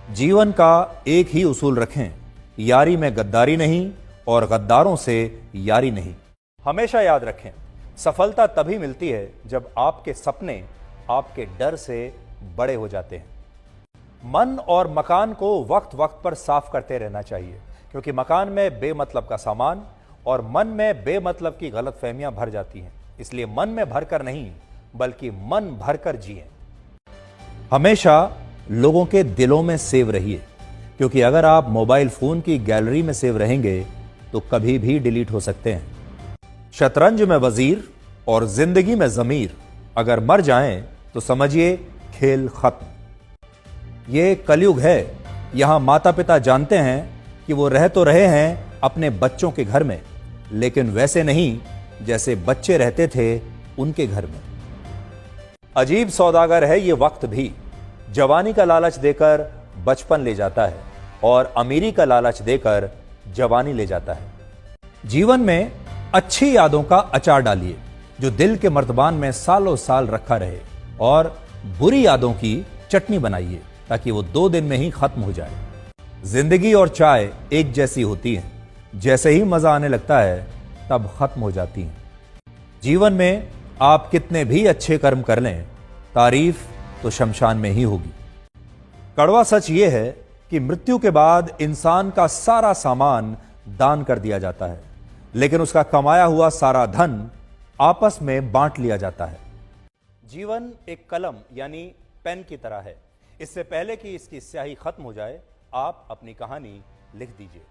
जीवन का एक ही उसूल रखें, यारी में गद्दारी नहीं और गद्दारों से यारी नहीं। हमेशा याद रखें, सफलता तभी मिलती है जब आपके सपने आपके डर से बड़े हो जाते हैं। मन और मकान को वक्त वक्त पर साफ करते रहना चाहिए, क्योंकि मकान में बेमतलब का सामान और मन में बेमतलब की गलतफहमियां भर जाती हैं। इसलिए मन में भरकर नहीं, बल्कि मन भरकर जिएं। हमेशा लोगों के दिलों में सेव रहिए, क्योंकि अगर आप मोबाइल फोन की गैलरी में सेव रहेंगे तो कभी भी डिलीट हो सकते हैं। शतरंज में वजीर और जिंदगी में जमीर अगर मर जाएं तो समझिए खेल खत्म। ये कलयुग है। यहां माता पिता जानते हैं कि वो रह तो रहे हैं अपने बच्चों के घर में, लेकिन वैसे नहीं जैसे बच्चे रहते थे उनके घर में। अजीब सौदागर है ये वक्त भी। जवानी का लालच देकर बचपन ले जाता है और अमीरी का लालच देकर जवानी ले जाता है। जीवन में अच्छी यादों का अचार डालिए जो दिल के मर्तबान में सालों साल रखा रहे, और बुरी यादों की चटनी बनाइए ताकि वो 2 दिन में ही खत्म हो जाए। जिंदगी और चाय एक जैसी होती है, जैसे ही मजा आने लगता है तब खत्म हो जाती हैं। जीवन में आप कितने भी अच्छे कर्म कर लें, तारीफ तो शमशान में ही होगी। कड़वा सच यह है कि मृत्यु के बाद इंसान का सारा सामान दान कर दिया जाता है, लेकिन उसका कमाया हुआ सारा धन आपस में बांट लिया जाता है। जीवन एक कलम यानी पेन की तरह है। इससे पहले कि इसकी स्याही खत्म हो जाए, आप अपनी कहानी लिख दीजिए।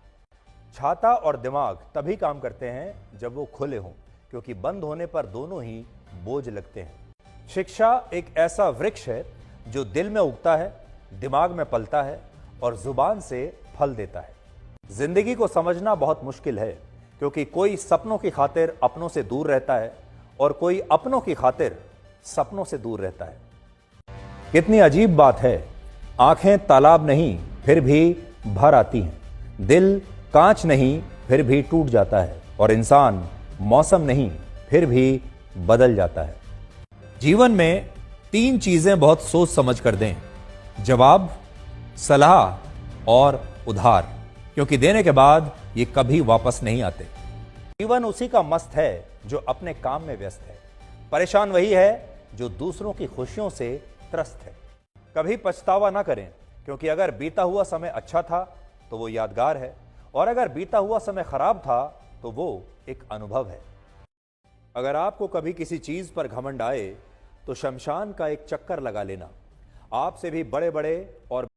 छाता और दिमाग तभी काम करते हैं जब वो खुले हों, क्योंकि बंद होने पर दोनों ही बोझ लगते हैं। शिक्षा एक ऐसा वृक्ष है जो दिल में उगता है, दिमाग में पलता है और जुबान से फल देता है। जिंदगी को समझना बहुत मुश्किल है, क्योंकि कोई सपनों की खातिर अपनों से दूर रहता है और कोई अपनों की खातिर सपनों से दूर रहता है। कितनी अजीब बात है, आंखें तालाब नहीं फिर भी भर आती हैं, दिल कांच नहीं फिर भी टूट जाता है, और इंसान मौसम नहीं फिर भी बदल जाता है। जीवन में 3 चीजें बहुत सोच समझ कर दें: जवाब, सलाह और उधार, क्योंकि देने के बाद ये कभी वापस नहीं आते। जीवन उसी का मस्त है जो अपने काम में व्यस्त है। परेशान वही है जो दूसरों की खुशियों से त्रस्त है। कभी पछतावा ना करें, क्योंकि अगर बीता हुआ समय अच्छा था तो वो यादगार है, और अगर बीता हुआ समय खराब था तो वो एक अनुभव है। अगर आपको कभी किसी चीज पर घमंड आए तो शमशान का एक चक्कर लगा लेना। आपसे भी बड़े बड़े और